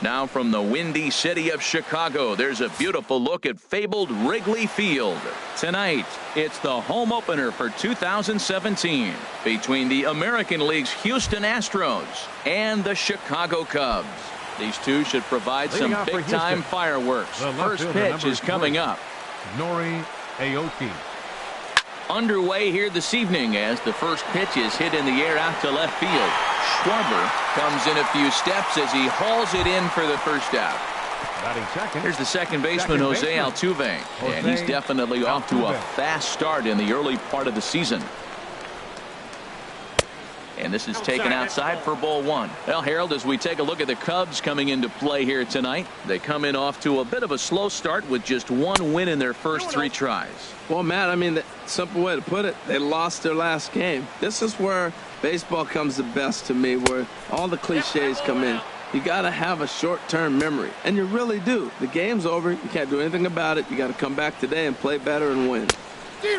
Now from the windy city of Chicago, there's a beautiful look at fabled Wrigley Field. Tonight, it's the home opener for 2017 between the American League's Houston Astros and the Chicago Cubs. These two should provide some big-time fireworks. First pitch is coming up. Kojaewoo. Underway here this evening as the first pitch is hit in the air out to left field. Schwarber comes in a few steps as he hauls it in for the first out. Here's the second baseman, Jose Altuve, and he's definitely off to a fast start in the early part of the season. And this is taken outside for ball one. Well, Harold, as we take a look at the Cubs coming into play here tonight, they come in off to a bit of a slow start with just one win in their first 3 tries. Well, Matt, I mean, the simple way to put it, they lost their last game. This is where baseball comes the best to me, where all the cliches come in. You got to have a short-term memory, and you really do. The game's over. You can't do anything about it. You got to come back today and play better and win.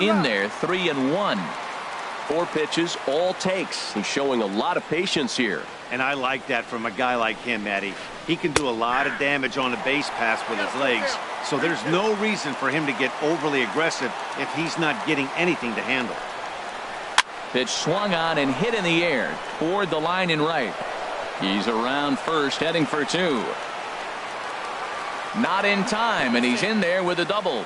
In there, 3-1. 4 pitches, all takes. He's showing a lot of patience here. And I like that from a guy like him, Matty. He can do a lot of damage on a base pass with his legs, so there's no reason for him to get overly aggressive if he's not getting anything to handle. Pitch swung on and hit in the air toward the line and right. He's around first, heading for 2. Not in time, and he's in there with a double.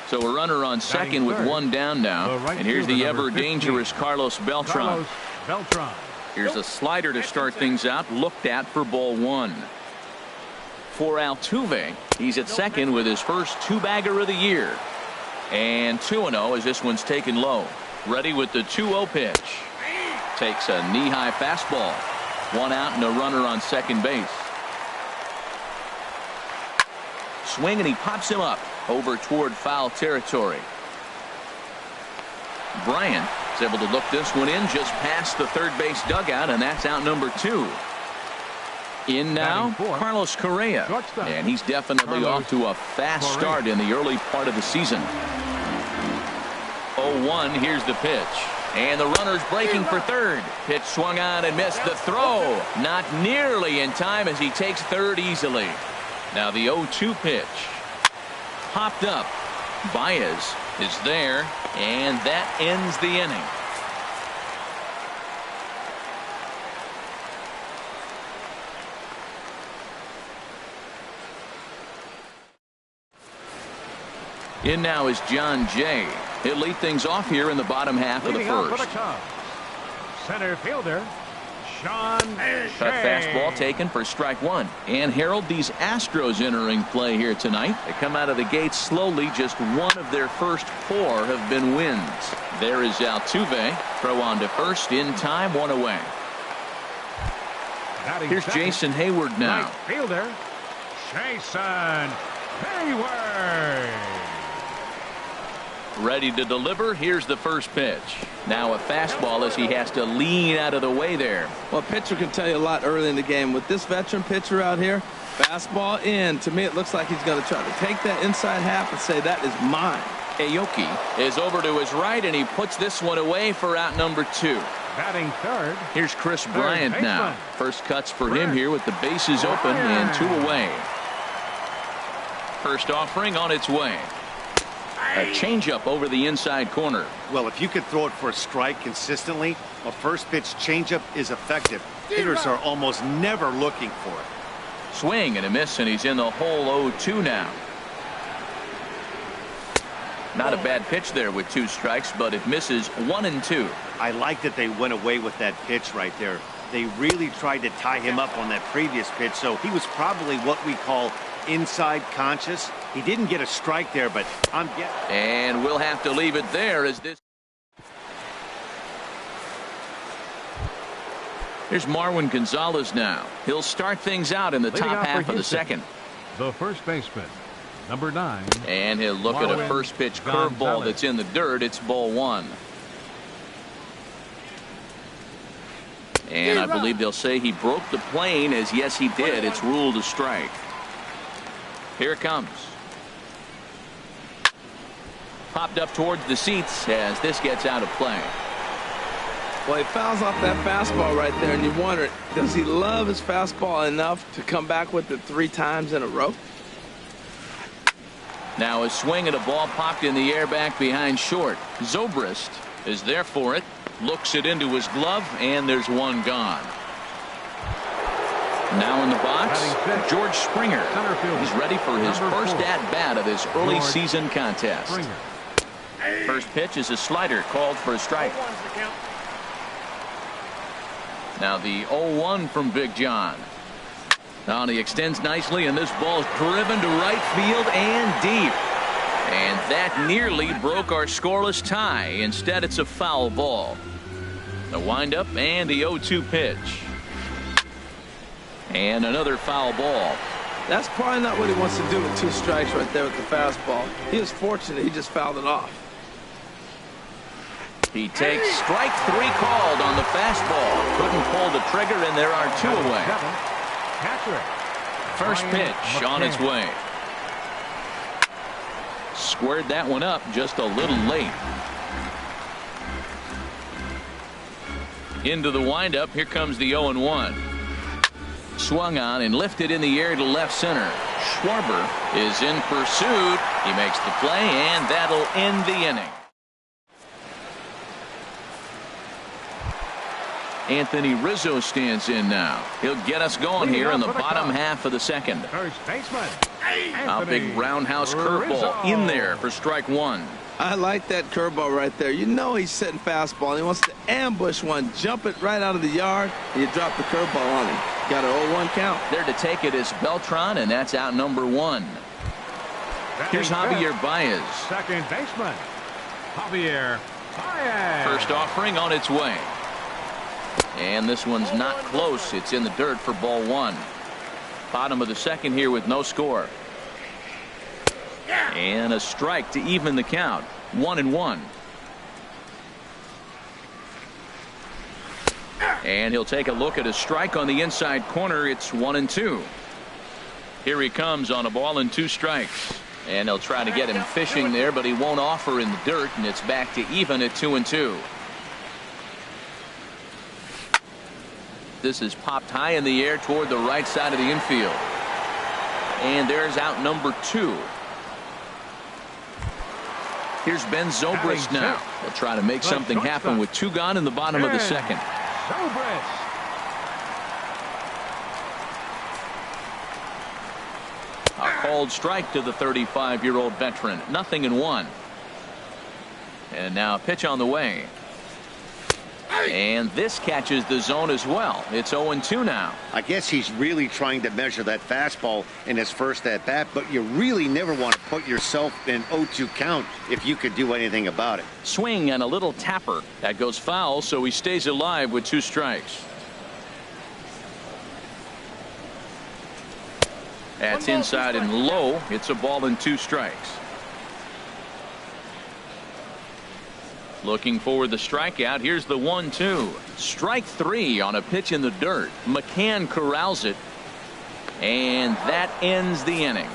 So a runner on second with 1 down now. And here's the ever-dangerous Carlos Beltran. Here's a slider to start things out, looked at for ball 1. For Altuve, he's at second with his first 2-bagger of the year. And 2-0 as this one's taken low. Ready with the 2-0 pitch. Takes a knee-high fastball. 1 out and a runner on second base. Swing and he pops him up over toward foul territory. Bryant is able to look this one in just past the third base dugout, and that's out number 2. In now, Carlos Correa, and he's definitely off to a fast start in the early part of the season. 0-1, here's the pitch. And the runner's breaking for third. Pitch swung on and missed the throw. Not nearly in time as he takes third easily. Now the 0-2 pitch. Popped up. Baez is there, and that ends the inning. In now is John Jay. He'll lead things off here in the bottom half of the first. Center fielder, Sean Cut fastball taken for strike 1. And Harold, these Astros entering play here tonight. They come out of the gate slowly. Just one of their first 4 have been wins. There is Altuve. Throw on to first in time, 1 away. Here's Jason Hayward now. Right fielder, Jason Hayward. Ready to deliver. Here's the first pitch. Now a fastball as he has to lean out of the way there. Well, a pitcher can tell you a lot early in the game. With this veteran pitcher out here, fastball in. To me, it looks like he's going to try to take that inside half and say, that is mine. Aoki is over to his right, and he puts this one away for out number 2. Batting third. Here's Chris Bryant now. First cuts for him here with the bases open and 2 away. First offering on its way. A changeup over the inside corner. Well, if you could throw it for a strike consistently, a first pitch changeup is effective. Hitters are almost never looking for it. Swing and a miss, and he's in the hole 0-2 now. Not a bad pitch there with 2 strikes, but it misses 1 and 2. I like that they went away with that pitch right there. They really tried to tie him up on that previous pitch, so he was probably what we call inside conscious. He didn't get a strike there, but I'm getting. And we'll have to leave it there as this. Here's Marwin Gonzalez now. He'll start things out in the top half of the second. The first baseman, number 9. And he'll look at a first pitch curveball that's in the dirt. It's ball 1. And I believe they'll say he broke the plane, as yes he did. It's ruled a strike. Here it comes. Popped up towards the seats as this gets out of play. Well, he fouls off that fastball right there, and you wonder, does he love his fastball enough to come back with it 3 times in a row? Now a swing at a ball popped in the air back behind short. Zobrist is there for it. Looks it into his glove, and there's one gone. Now in the box, George Springer. He's ready for his first at-bat of this early season contest. First pitch is a slider called for a strike. Now the 0-1 from Big John. Now he extends nicely, and this ball is driven to right field and deep. And that nearly broke our scoreless tie. Instead, it's a foul ball. The windup and the 0-2 pitch. And another foul ball. That's probably not what he wants to do with 2 strikes right there with the fastball. He was fortunate he just fouled it off. He takes strike 3 called on the fastball. Couldn't pull the trigger, and there are 2 away. First pitch on its way. Squared that one up just a little late. Into the windup. Here comes the 0-1. Swung on and lifted in the air to left center. Schwarber is in pursuit. He makes the play, and that'll end the inning. Anthony Rizzo stands in now. He'll get us going here in the bottom half of the second. First baseman. A big roundhouse curveball in there for strike 1. I like that curveball right there. You know he's setting fastball, and he wants to ambush one, jump it right out of the yard, and you drop the curveball on him. Got an 0-1 count. There to take it is Beltran, and that's out number 1. Here's Javier Baez. Second baseman, Javier Baez. First offering on its way. And this one's not close. It's in the dirt for ball 1. Bottom of the second here with no score. And a strike to even the count. 1-1. And he'll take a look at a strike on the inside corner. It's 1-2. Here he comes on a ball and 2 strikes. And they'll try to get him fishing there, but he won't offer in the dirt, and it's back to even at 2-2. This is popped high in the air toward the right side of the infield. And there's out number 2. Here's Ben Zobrist now. They'll try to make something happen with 2 gone in the bottom of the second. A called strike to the 35-year-old veteran. 0-1. And now a pitch on the way. And this catches the zone as well. It's 0-2 now. I guess he's really trying to measure that fastball in his first at-bat, but you really never want to put yourself in 0-2 count if you could do anything about it. Swing and a little tapper. That goes foul, so he stays alive with 2 strikes. That's inside and low. It's a ball and 2 strikes. Looking for the strikeout. Here's the 1-2. Strike 3 on a pitch in the dirt. McCann corrals it. And that ends the inning.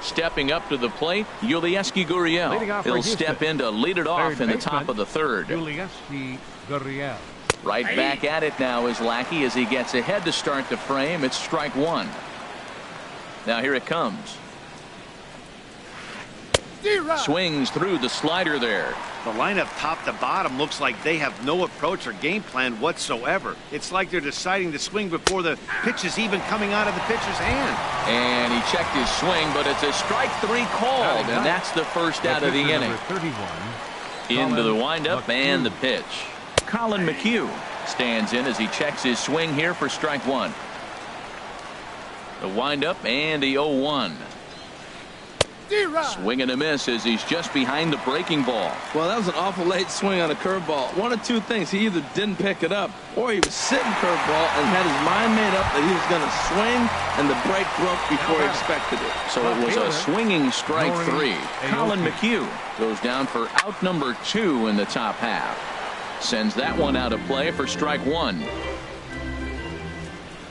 Stepping up to the plate, Yulieski Gurriel. He'll step in to lead it off in the top of the third. Yulieski Gurriel. Right back at it now is Lackey as he gets ahead to start the frame. It's strike 1. Now here it comes. Swings through the slider there. The lineup top to bottom looks like they have no approach or game plan whatsoever. It's like they're deciding to swing before the pitch is even coming out of the pitcher's hand. And he checked his swing, but it's a strike 3 called, and that's the first out of the inning. 31. Into the windup and the pitch. Colin McHugh stands in as he checks his swing here for strike 1. The windup and the 0-1. Swing and a miss as he's just behind the breaking ball. Well, that was an awful late swing on a curveball. One of 2 things. He either didn't pick it up or he was sitting curveball and had his mind made up that he was going to swing, and the break broke before he expected it. So it was a swinging strike 3. Colin McHugh goes down for out number 2 in the top half. Sends that one out of play for strike 1.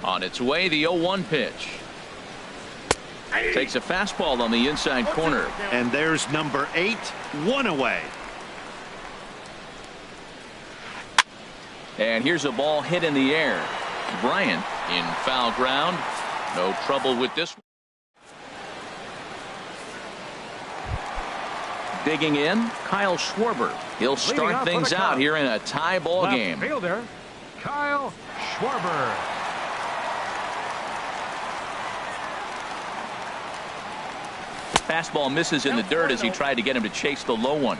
On its way, the 0-1 pitch. Takes a fastball on the inside corner. And there's number 8, 1 away. And here's a ball hit in the air. Bryant in foul ground. No trouble with this one. Digging in, Kyle Schwarber. He'll start things out here in a tie ball game. Fielder, Kyle Schwarber. Fastball misses in the dirt as he tried to get him to chase the low one.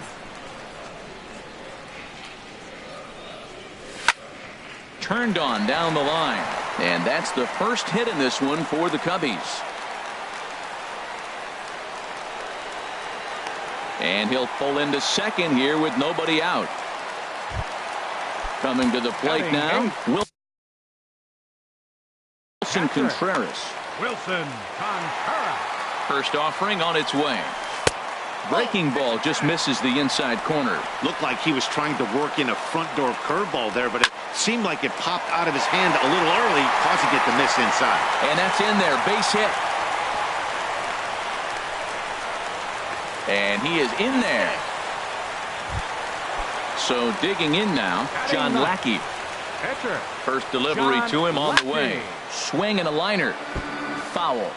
Turned on down the line. And that's the first hit in this one for the Cubbies. And he'll pull into second here with nobody out. Coming to the plate now, Wilson Contreras. Wilson Contreras. First offering on its way. Breaking ball just misses the inside corner. Looked like he was trying to work in a front door curveball there, but it seemed like it popped out of his hand a little early, causing it to miss inside. And that's in there, base hit. And he is in there. So digging in now, John Lackey. First delivery to him on the way. Swing and a liner. Foul.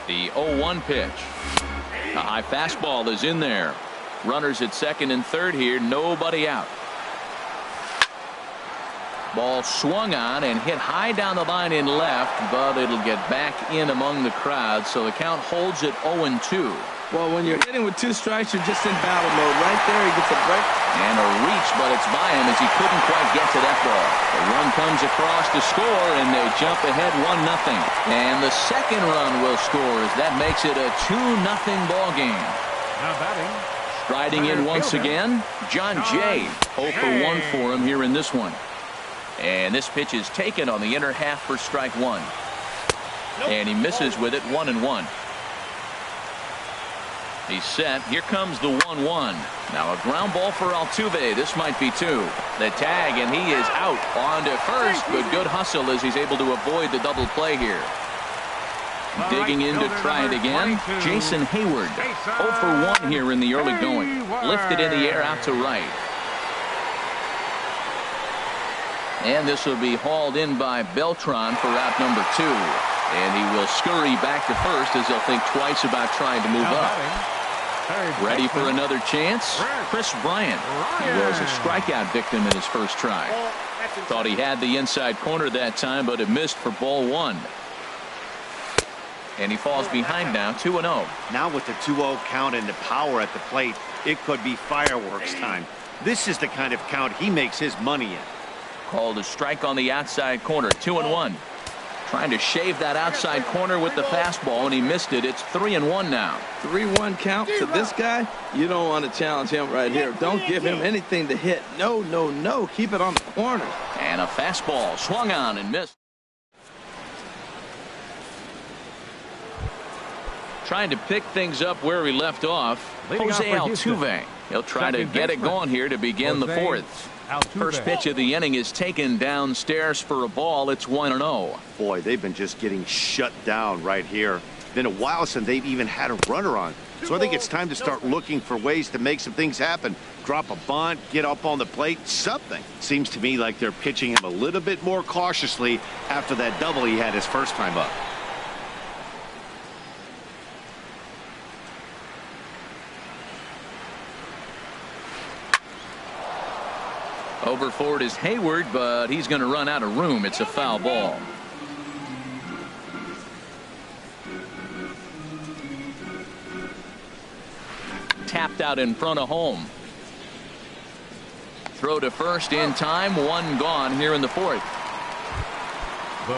The 0-1 pitch. A high fastball is in there. Runners at second and third here. Nobody out. Ball swung on and hit high down the line in left, but it'll get back in among the crowd, so the count holds at 0-2. Well, when you're hitting with 2 strikes, you're just in battle mode. Right there, he gets a break. And a reach, but it's by him as he couldn't quite get to that ball. The run comes across to score, and they jump ahead 1-0. And the second run will score as that makes it a 2-0 ball game. Now batting. Striding in once again, John Jay. 0 for 1 for him here in this one. And this pitch is taken on the inner half for strike 1. And he misses with it 1-1. He's set. Here comes the 1-1. Now a ground ball for Altuve. This might be 2. The tag, and he is out on to first, but good hustle as he's able to avoid the double play here. Digging in to try it again, Jason Hayward. 0 for 1 here in the early going. Lifted in the air out to right. And this will be hauled in by Beltran for out number 2. And he will scurry back to first as he'll think twice about trying to move up. Ready for another chance? Chris Bryant. He was a strikeout victim in his first try. Thought he had the inside corner that time, but it missed for ball 1. And he falls behind now, 2-0. Now with the 2-0 count and the power at the plate, it could be fireworks time. This is the kind of count he makes his money in. Called a strike on the outside corner, 2-1. Trying to shave that outside corner with the fastball, and he missed it. It's 3-1 now. 3-1 count to this guy. You don't want to challenge him right here. Don't give him anything to hit. No, no, no. Keep it on the corner. And a fastball swung on and missed. Trying to pick things up where he left off, Jose Altuve. He'll try to get it going here to begin the 4th. First pitch of the inning is taken downstairs for a ball. It's 1-0. Boy, they've been just getting shut down right here. Been a while since they've even had a runner on. So I think it's time to start looking for ways to make some things happen. Drop a bunt, get up on the plate, something. Seems to me like they're pitching him a little bit more cautiously after that double he had his first time up. Over for it is Hayward, but he's going to run out of room. It's a foul ball. Tapped out in front of home. Throw to first in time. 1 gone here in the 4th.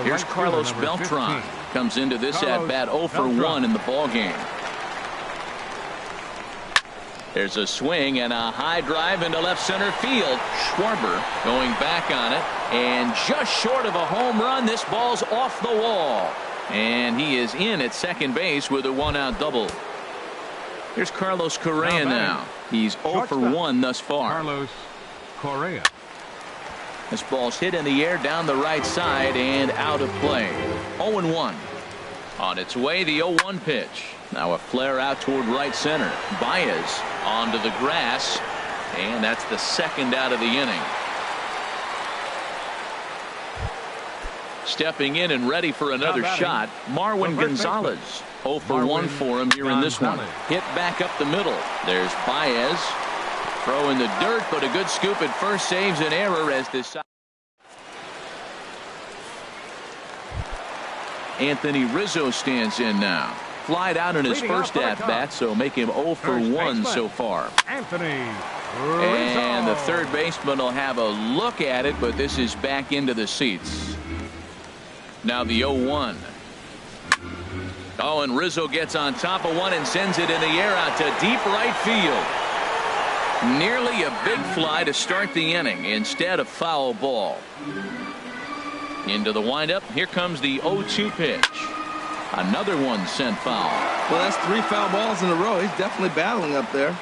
Here's Carlos Beltran. Comes into this at bat 0 for 1 in the ball game. There's a swing and a high drive into left center field. Schwarber going back on it, and just short of a home run. This ball's off the wall, and he is in at second base with a 1-out double. Here's Carlos Correa now. He's 0 for 1 thus far. Carlos Correa. This ball's hit in the air down the right side and out of play. 0-1. On its way, the 0-1 pitch. Now a flare out toward right center. Baez onto the grass, and that's the second out of the inning. Stepping in and ready for another shot, Marwin Gonzalez. 0 for 1 for him here in this one. Hit back up the middle. There's Baez. Throw in the dirt, but a good scoop at first saves an error as this. Anthony Rizzo stands in now. Flied out in his first at-bat, so make him 0 for 1 so far. Anthony Rizzo. And the third baseman will have a look at it, but this is back into the seats. Now the 0-1. Oh, and Rizzo gets on top of one and sends it in the air out to deep right field. Nearly a big fly to start the inning. Instead, a foul ball. Into the windup. Here comes the 0-2 pitch. Another one sent foul. Well, that's 3 foul balls in a row. He's definitely battling up there.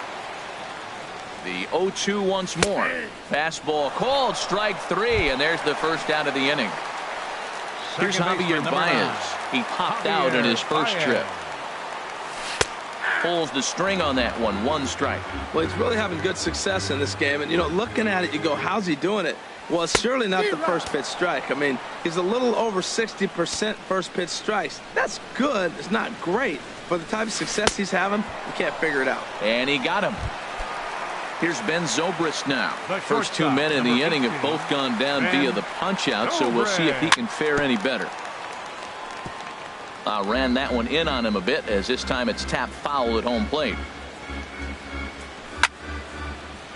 The 0-2 once more. Fastball called, strike 3, and there's the first out of the inning. Here's Javier Baez. He popped out in his first trip. Pulls the string on that one. 1 strike. Well, he's really having good success in this game. And, you know, looking at it, you go, how's he doing it? Well, it's surely not the first pitch strike. I mean, he's a little over 60% first pitch strikes. That's good. It's not great. For the type of success he's having, you can't figure it out. And he got him. Here's Ben Zobrist now. First 2 men in the inning have both gone down via the punch out, so we'll see if he can fare any better. Ran that one in on him a bit, as this time it's tapped foul at home plate.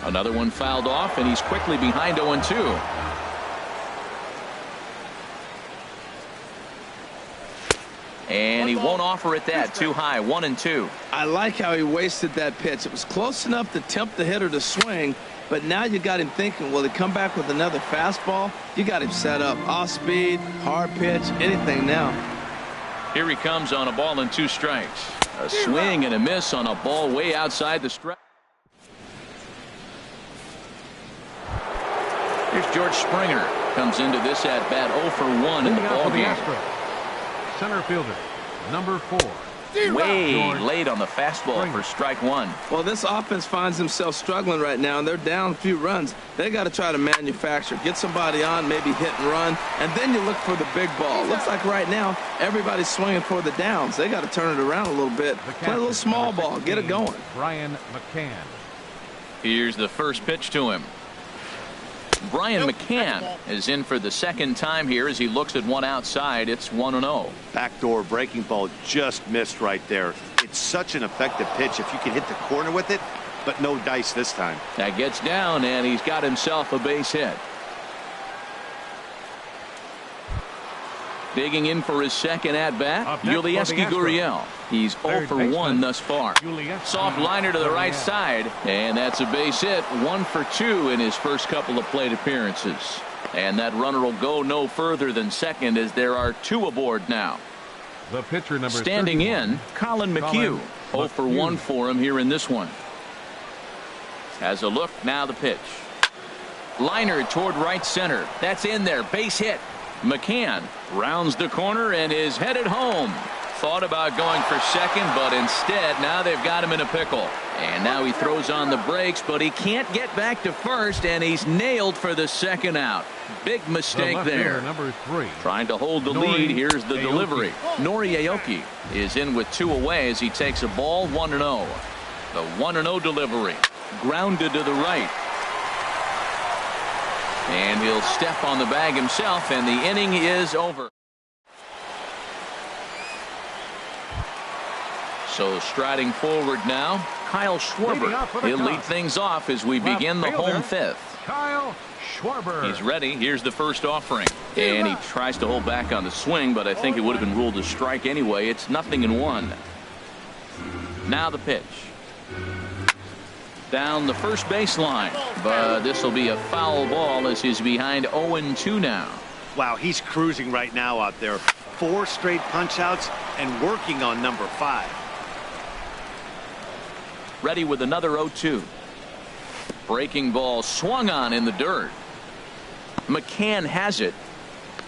Another one fouled off, and he's quickly behind 0-2. And he won't offer it that. Too high. 1-2. I like how he wasted that pitch. It was close enough to tempt the hitter to swing, but now you got him thinking, will he come back with another fastball? You got him set up. Off speed, hard pitch, anything now. Here he comes on a ball and 2 strikes. A swing and a miss on a ball way outside the strike. Here's George Springer. Comes into this at bat 0 for 1 in the ball game. Center fielder, number 4. Way late on the fastball for strike 1. Well, this offense finds themselves struggling right now, and they're down a few runs. They got to try to manufacture, get somebody on, maybe hit and run, and then you look for the big ball. Looks like right now everybody's swinging for the downs. They got to turn it around a little bit, play a little small ball, get it going. Brian McCann. Here's the first pitch to him. Brian McCann is in for the second time here as he looks at one outside. It's 1-0. Backdoor breaking ball just missed right there. It's such an effective pitch if you can hit the corner with it, but no dice this time. That gets down, and he's got himself a base hit. Digging in for his second at-bat, Yulieski Gurriel. He's 0 for 1 thus far. Soft liner to the right side, and that's a base hit. 1 for 2 in his first couple of plate appearances. And that runner will go no further than second as there are 2 aboard now. The pitcher number standing 31. in, Colin McHugh. 0 for 1 for him here in this one. Has a look, now the pitch. Liner toward right center. That's in there, base hit. McCann rounds the corner and is headed home. Thought about going for second, but instead now they've got him in a pickle. And now he throws on the brakes, but he can't get back to first, and he's nailed for the second out. Big mistake there. Number 3. Trying to hold the lead. Here's the delivery. Nori Aoki is in with 2 away as he takes a ball. 1-0. The 1-0 delivery. Grounded to the right. And he'll step on the bag himself, and the inning is over. So striding forward now, Kyle Schwarber. He'll lead things off as we begin the home 5th. Kyle Schwarber. He's ready. Here's the first offering. And he tries to hold back on the swing, but I think it would have been ruled a strike anyway. It's 0-1. Now the pitch. Down the first baseline, but this will be a foul ball as he's behind 0-2 now. Wow, he's cruising right now out there. 4 straight punch outs and working on number 5. Ready with another 0-2. Breaking ball swung on in the dirt. McCann has it.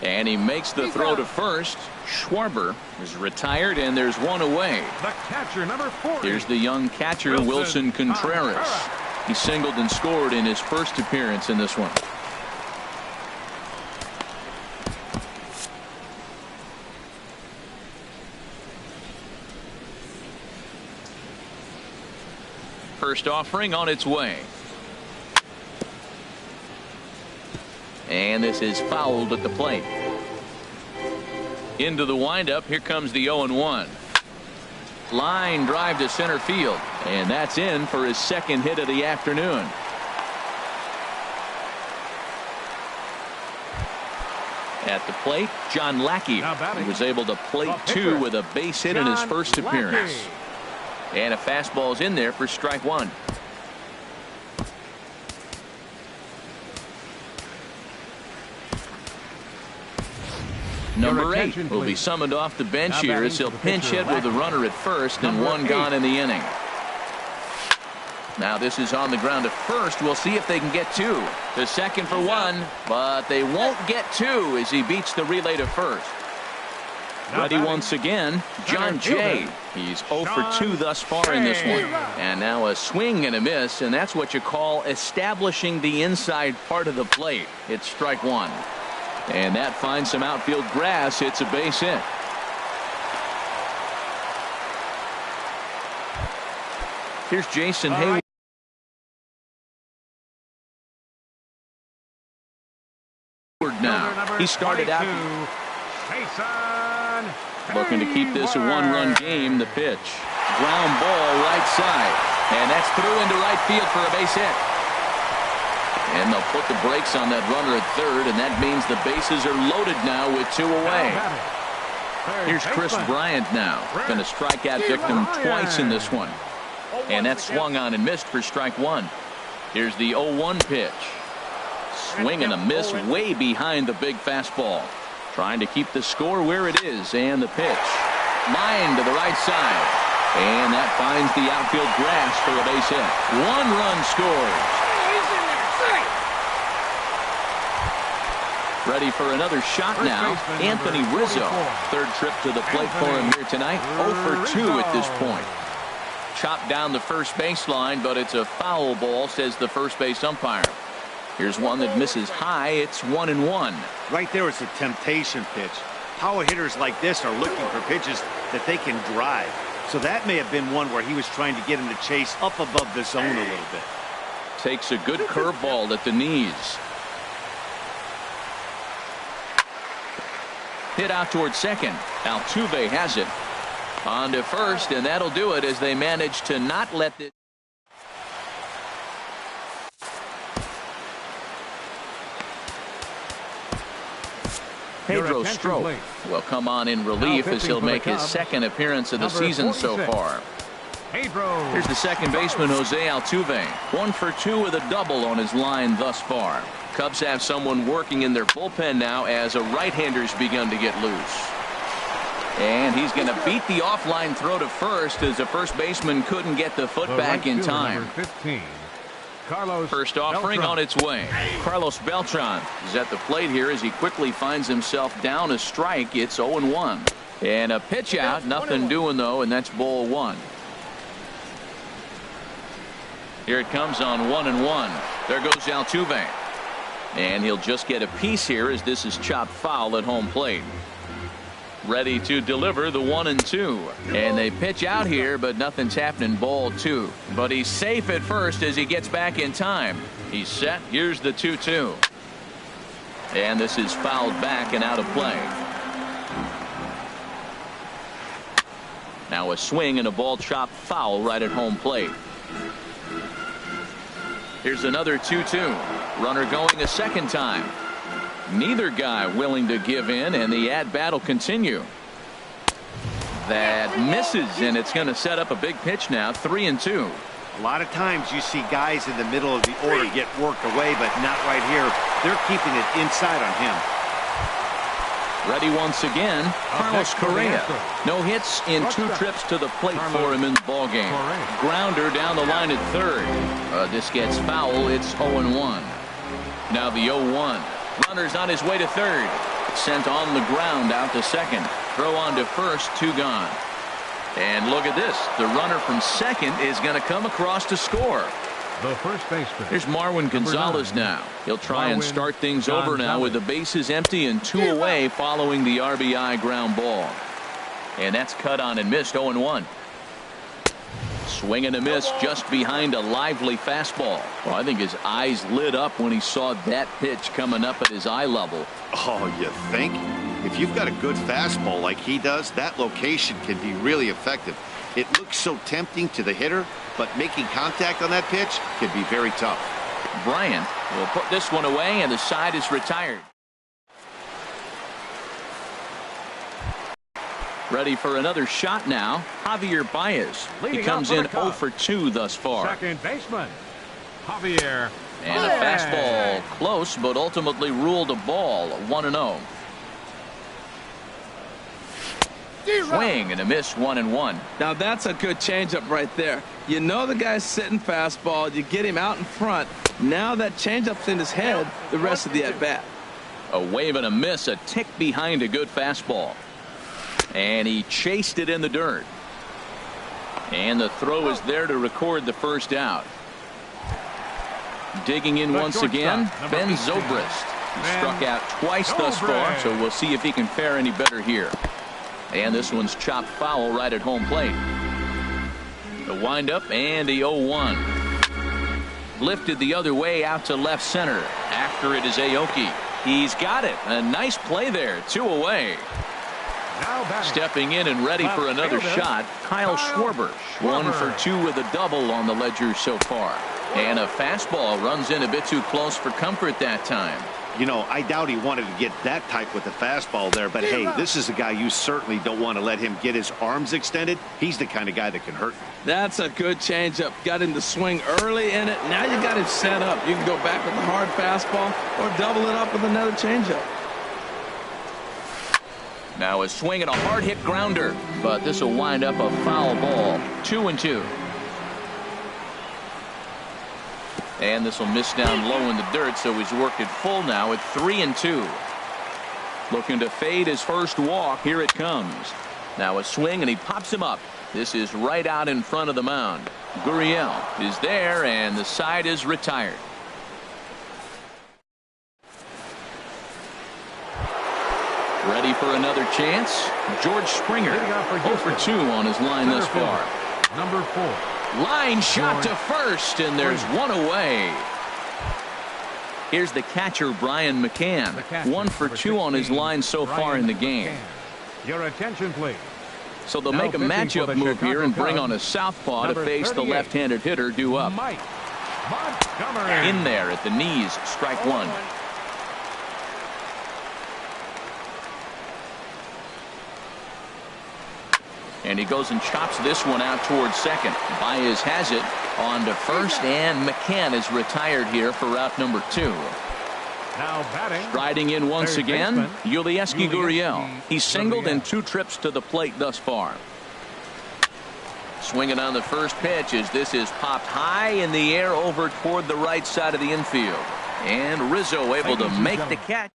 And he makes the throw to first. Schwarber is retired, and there's one away. The catcher, number 40. Here's the young catcher, Wilson Contreras. He singled and scored in his first appearance in this one. First offering on its way. And this is fouled at the plate. Into the windup. Here comes the 0-1. Line drive to center field. And that's in for his second hit of the afternoon. At the plate, John Lackey. He was able to plate two with a base hit in his first appearance. And a fastball's in there for strike one. Number 8 will be summoned off the bench here as he'll pinch hit with a runner at first and one gone in the inning. Now this is on the ground at first. We'll see if they can get two. The second for one, but they won't get two as he beats the relay to first. Ready once again, John Jay. He's 0 for 2 thus far in this one. And now a swing and a miss, and that's what you call establishing the inside part of the plate. It's strike one. And that finds some outfield grass. It's a base hit. Here's Jason Hayward. Now he started out looking to keep this a one-run game. The pitch, ground ball right side, and that's through into right field for a base hit. And they'll put the brakes on that runner at third, and that means the bases are loaded now with two away. Here's Chris Bryant now, going to strike out victim twice in this one. And that swung on and missed for strike one. Here's the 0-1 pitch. Swing and a miss way behind the big fastball. Trying to keep the score where it is, and the pitch. Line to the right side. And that finds the outfield grass for a base hit. One run scores. Ready for another shot now, Anthony Rizzo. Third trip to the plate for him here tonight. 0 for 2 at this point. Chopped down the first baseline, but it's a foul ball, says the first base umpire. Here's one that misses high. It's 1-1. Right there, it's a temptation pitch. Power hitters like this are looking for pitches that they can drive. So that may have been one where he was trying to get him to chase up above the zone a little bit. Takes a good curveball at the knees. Hit out towards second. Altuve has it. On to first, and that'll do it as they manage to not let it. Pedro Strop will come on in relief as he'll make his second appearance of the season so far. Here's the second baseman, Jose Altuve. 1 for 2 with a double on his line thus far. Cubs have someone working in their bullpen now as a right-hander's begun to get loose. And he's going to beat the offline throw to first as the first baseman couldn't get the foot back in time. First offering on its way. Carlos Beltran is at the plate here as he quickly finds himself down a strike. It's 0-1. And a pitch out. Nothing doing, though, and that's ball one. Here it comes on 1-1. There goes Altuve. And he'll just get a piece here as this is chopped foul at home plate. Ready to deliver the 1-2. And they pitch out here, but nothing's happening. Ball two. But he's safe at first as he gets back in time. He's set. Here's the 2-2. And this is fouled back and out of play. Now a swing and a ball chopped foul right at home plate. Here's another 2-2. Runner going a second time. Neither guy willing to give in, and the at-bat will continue. That misses, and it's going to set up a big pitch now. 3-2. A lot of times you see guys in the middle of the order get worked away, but not right here. They're keeping it inside on him. Ready once again, Carlos Correa. No hits in 2 trips to the plate for him in the ballgame. Grounder down the line at third. This gets foul. It's 0-1. Now the 0-1. Runner's on his way to third. Sent on the ground out to second. Throw on to first, 2 gone. And look at this. The runner from second is going to come across to score. The first baseman. Here's Marwin Gonzalez now. He'll try and start things over now with the bases empty and 2 away following the RBI ground ball. And that's cut on and missed, 0-1. Swing and a miss just behind a lively fastball. Well, I think his eyes lit up when he saw that pitch coming up at his eye level. Oh, you think? If you've got a good fastball like he does, that location can be really effective. It looks so tempting to the hitter, but making contact on that pitch can be very tough. Bryant will put this one away, and the side is retired. Ready for another shot now. Javier Baez. He comes in 0 for 2 thus far. Second baseman, Javier. And a fastball close, but ultimately ruled a ball, 1-0. Swing and a miss, 1-1. Now that's a good changeup right there. You know the guy's sitting fastball. You get him out in front. Now that changeup's in his head the rest of the at-bat. A wave and a miss, a tick behind a good fastball. And he chased it in the dirt. And the throw is there to record the first out. Digging in once again, Ben Zobrist. He struck out twice thus far, so we'll see if he can fare any better here. And this one's chopped foul right at home plate. The windup and the 0-1. Lifted the other way out to left center. After it is Aoki. He's got it. A nice play there. 2 away. Stepping in and ready for another shot, Kyle Schwarber. 1 for 2 with a double on the ledger so far. And a fastball runs in a bit too close for comfort that time. You know, I doubt he wanted to get that type with the fastball there, but hey, this is a guy you certainly don't want to let him get his arms extended. He's the kind of guy that can hurt. That's a good changeup. Got him to swing early in it. Now you got him set up. You can go back with a hard fastball or double it up with another changeup. Now a swing and a hard hit grounder, but this will wind up a foul ball. 2-2. And this will miss down low in the dirt, so he's worked it full now at 3-2. Looking to fade his first walk. Here it comes. Now a swing and he pops him up. This is right out in front of the mound. Gurriel is there and the side is retired. Ready for another chance. George Springer 0 for 2 on his line thus far. Number 4. Line shot to first, and there's 1 away. Here's the catcher, Brian McCann. 1 for 2 on his line so far in the game. Your attention, please. So they'll make a matchup move here and bring on a southpaw to face the left-handed hitter due up. In there at the knees, strike 1. And he goes and chops this one out towards second. Baez has it on to first, and McCann is retired here for route number 2. Now batting. Striding in once again, Yulieski Gurriel. He's singled in 2 trips to the plate thus far. Swinging on the first pitch as this is popped high in the air over toward the right side of the infield. And Rizzo able to make the catch.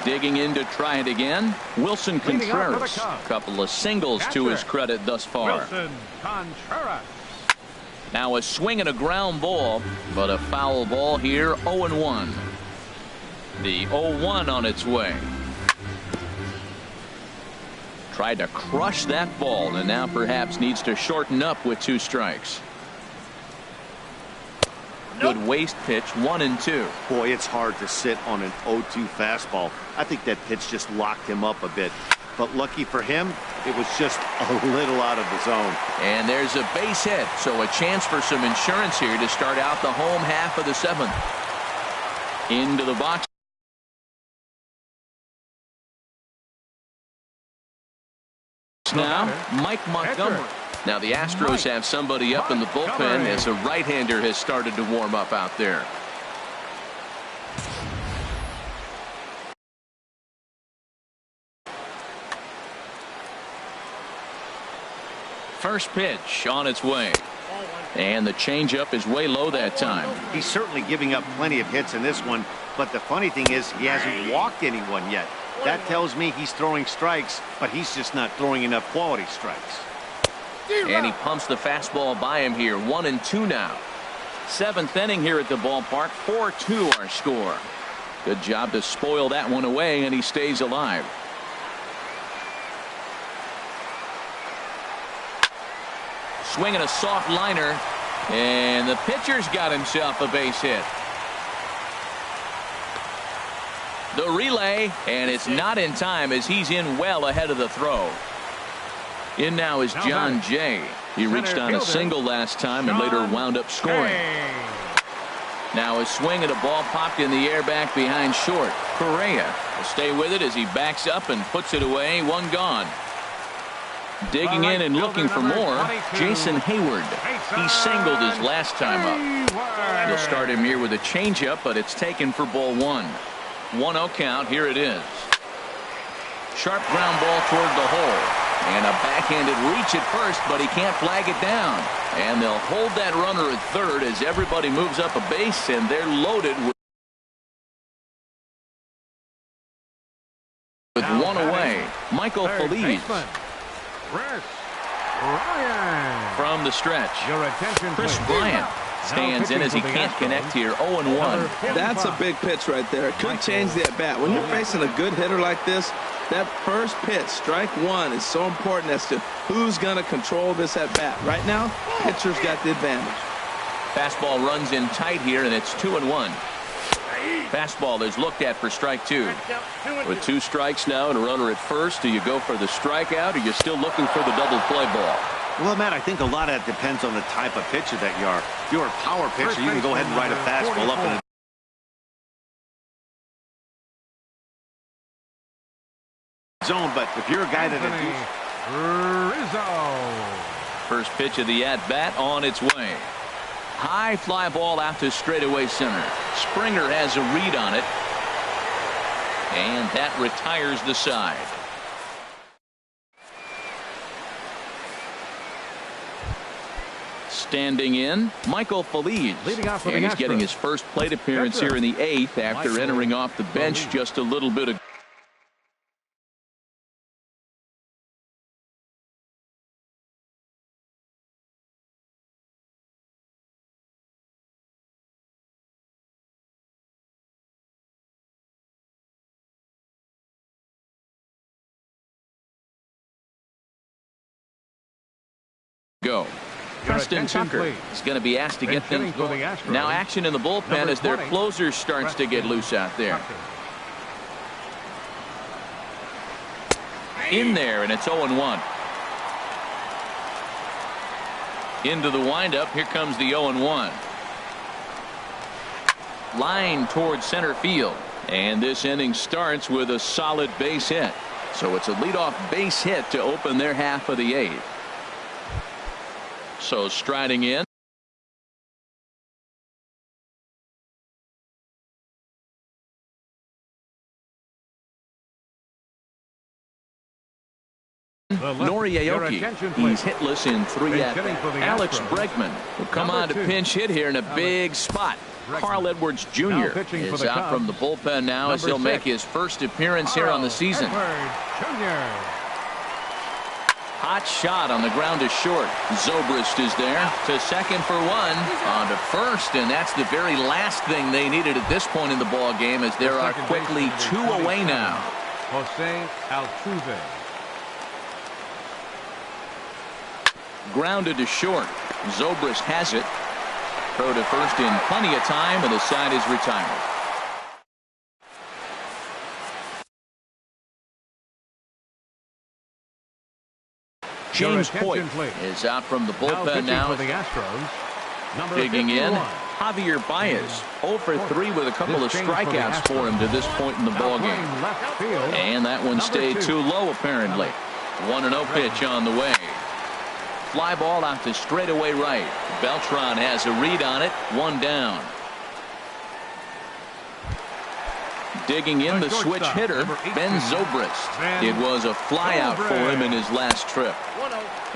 Digging in to try it again, Wilson Contreras. Couple of singles to his credit thus far. Wilson Contreras. Now a swing and a ground ball, but a foul ball here, 0-1. The 0-1 on its way. Tried to crush that ball and now perhaps needs to shorten up with 2 strikes. Good waist pitch, 1-2. Boy, it's hard to sit on an 0-2 fastball. I think that pitch just locked him up a bit. But lucky for him, it was just a little out of the zone. And there's a base hit, so a chance for some insurance here to start out the home half of the 7th. Into the box. Now, Mike Montgomery. Now the Astros have somebody up in the bullpen as a right-hander has started to warm up out there. First pitch on its way. And the changeup is way low that time. He's certainly giving up plenty of hits in this one, but the funny thing is he hasn't walked anyone yet. That tells me he's throwing strikes, but he's just not throwing enough quality strikes. And he pumps the fastball by him here. 1-2 now. 7th inning here at the ballpark. 4-2 our score. Good job to spoil that one away, and he stays alive. Swinging a soft liner, and the pitcher's got himself a base hit. The relay, and it's not in time as he's in well ahead of the throw. In now is John Jay. He reached on a single last time and later wound up scoring. Now a swing and a ball popped in the air back behind short. Correa will stay with it as he backs up and puts it away. One gone. Digging in and looking for more, Jason Hayward. He singled his last time up. They'll start him here with a changeup, but it's taken for ball 1. 1-0 count. Here it is. Sharp ground ball toward the hole. And a backhanded reach at first, but he can't flag it down. And they'll hold that runner at third as everybody moves up a base, and they're loaded with one away. Michael Feliz from the stretch. Chris Bryant stands in as he can't connect here. 0-1. That's a big pitch right there. It could change the at bat. When you're facing a good hitter like this, that first pitch, strike one, is so important as to who's going to control this at bat. Right now, pitcher's got the advantage. Fastball runs in tight here, and it's 2-1. Fastball is looked at for strike 2. With 2 strikes now and a runner at first, do you go for the strikeout, or are you still looking for the double play ball? Well, Matt, I think a lot of that depends on the type of pitcher that you are. If you're a power pitcher, you can go ahead and ride a fastball up in the zone, but if you're a guy that First pitch of the at-bat on its way. High fly ball out to straightaway center. Springer has a read on it, and that retires the side. Standing in, Michael Feliz, and he's getting his first plate appearance here in the 8th after entering off the bench just a little bit ago. Go. Preston Tucker is going to be asked to get things going. Now action in the bullpen as their closer starts to get loose out there. In there, and it's 0-1. Into the windup. Here comes the 0-1. Line towards center field. And this inning starts with a solid base hit. So it's a leadoff base hit to open their half of the 8th. So striding in. Norioki. He's hitless in 3 at-bats. Alex Bregman will come on to pinch hit here in a big spot. Carl Edwards Jr. is out from the bullpen now as he'll make his first appearance here on the season. Hot shot on the ground to short. Zobrist is there to second for 1. On to first, and that's the very last thing they needed at this point in the ball game, as there are quickly 2 away now. Jose Altuve. Grounded to short. Zobrist has it. Throw to first in plenty of time, and the side is retired. James Hoyt is out from the bullpen now. Digging in, Javier Baez 0 for 3 with a couple of strikeouts for him to this point in the ballgame. And that one stayed too low apparently. 1-0 pitch on the way. Fly ball out to straightaway right. Beltran has a read on it. 1 down. Digging in, the switch hitter, Ben Zobrist. It was a flyout for him in his last trip.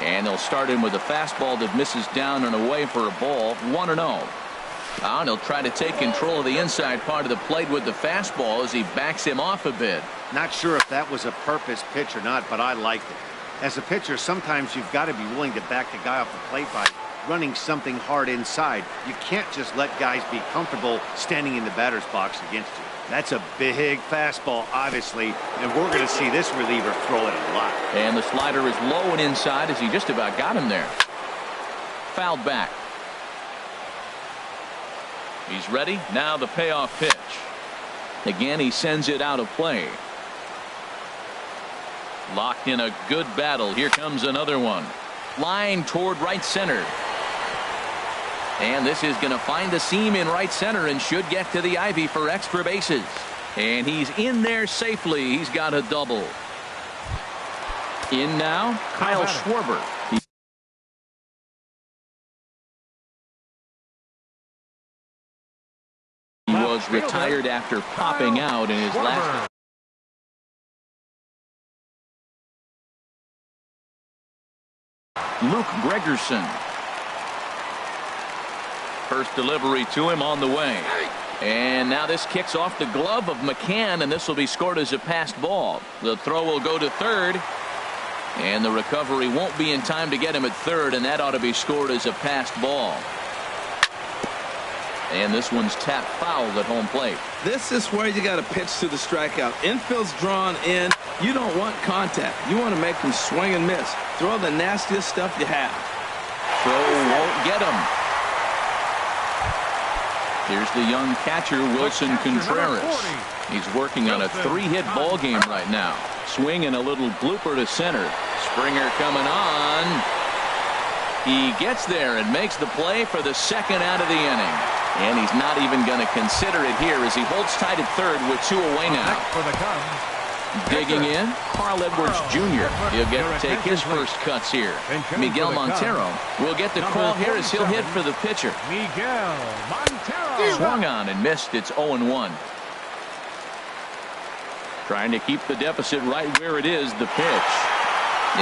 And they'll start him with a fastball that misses down and away for a ball, 1-0. And he'll try to take control of the inside part of the plate with the fastball as he backs him off a bit. Not sure if that was a purpose pitch or not, but I liked it. As a pitcher, sometimes you've got to be willing to back the guy off the plate by running something hard inside. You can't just let guys be comfortable standing in the batter's box against you. That's a big fastball, obviously, and we're going to see this reliever throw it a lot. And the slider is low and inside as he just about got him there. Fouled back. He's ready. Now the payoff pitch. Again, he sends it out of play. Locked in a good battle. Here comes another one. Line toward right center. And this is going to find the seam in right center and should get to the ivy for extra bases. And he's in there safely. He's got a double. In now, Kyle Schwarber. He was retired after popping out in his last. Luke Gregerson. First delivery to him on the way. And now this kicks off the glove of McCann, and this will be scored as a passed ball. The throw will go to third. And the recovery won't be in time to get him at third, and that ought to be scored as a passed ball. And this one's tapped foul at home plate. This is where you got to pitch to the strikeout. Infield's drawn in. You don't want contact. You want to make them swing and miss. Throw the nastiest stuff you have. Throw won't get him. Here's the young catcher, Wilson Contreras. He's working on a 3-hit ball game right now. Swinging a little blooper to center. Springer coming on. He gets there and makes the play for the second out of the inning. And he's not even going to consider it here as he holds tight at third with 2 away now. Digging in, Carl Edwards Jr. He'll get to take his first cuts here. Miguel Montero will get the call here as he'll hit for the pitcher. Miguel Montero. Swung on and missed. It's 0-1. Trying to keep the deficit right where it is. The pitch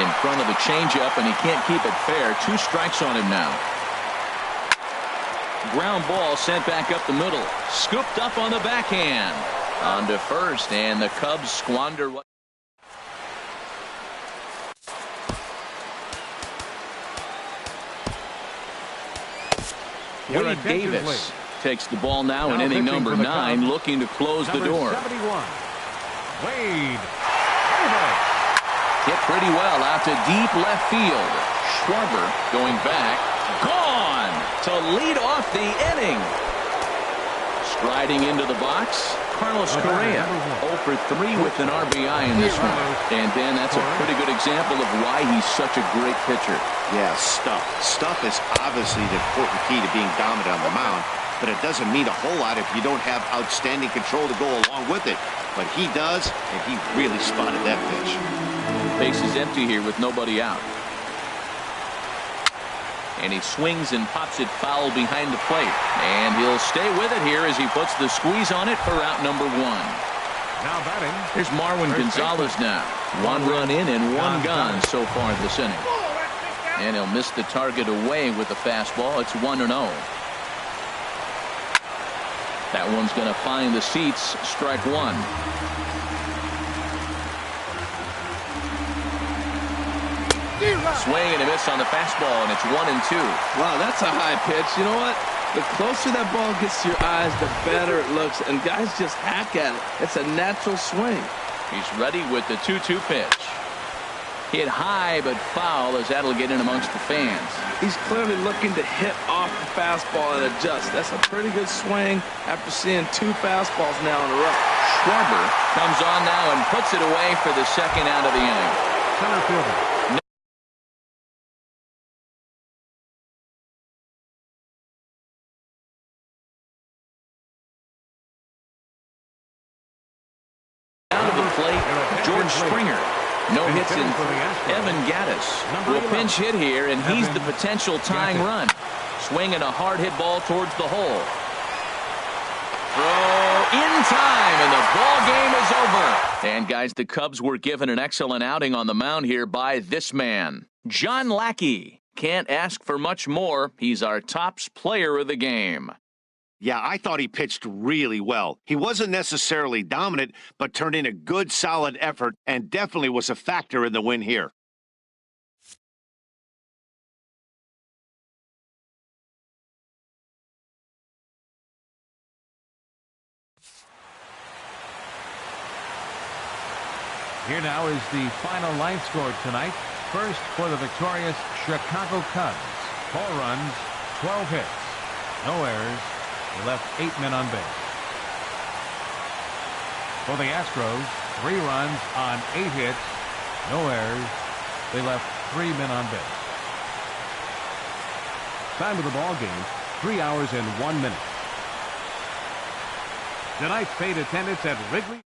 in front of the changeup, and he can't keep it fair. 2 strikes on him now. Ground ball sent back up the middle. Scooped up on the backhand. On to first, and the Cubs squander what. Wade Davis takes the ball now in inning number 9, looking to close the door. 71. Wade. Hit pretty well out to deep left field. Schwarber going back. Gone to lead off the inning. Striding into the box, Carlos Correa. 0 for 3 with an RBI in this one. And then that's a pretty good example of why he's such a great pitcher. Yeah, stuff. Stuff is obviously the important key to being dominant on the mound, but it doesn't mean a whole lot if you don't have outstanding control to go along with it. But he does, and he really spotted that pitch. Base is empty here with nobody out. And he swings and pops it foul behind the plate. And he'll stay with it here as he puts the squeeze on it for out number 1. Now batting. Here's Marwin Gonzalez now. 1 run in and 1 gone so far this inning. And he'll miss the target away with the fastball. It's 1-0. That one's going to find the seats. Strike 1. Swing and a miss on the fastball, and it's 1-2. Wow, that's a high pitch. You know what? The closer that ball gets to your eyes, the better it looks. And guys just hack at it. It's a natural swing. He's ready with the 2-2 pitch. Hit high but foul as that'll get in amongst the fans. He's clearly looking to hit off the fastball and adjust. That's a pretty good swing after seeing 2 fastballs now in a row. Schwarber comes on now and puts it away for the second out of the inning. Center fielder. George Springer. No hits in. Evan Gattis will pinch hit here, and he's the potential tying run. Swinging a hard hit ball towards the hole. Throw in time, and the ball game is over. And, guys, the Cubs were given an excellent outing on the mound here by this man, John Lackey. Can't ask for much more. He's our tops player of the game. Yeah, I thought he pitched really well. He wasn't necessarily dominant, but turned in a good, solid effort and definitely was a factor in the win here. Here now is the final line score tonight. First for the victorious Chicago Cubs. 4 runs, 12 hits, no errors. They left 8 men on base. For the Astros, 3 runs on 8 hits, no errors. They left 3 men on base. Time of the ball game, 3 hours and 1 minute. Tonight's paid attendance at Wrigley.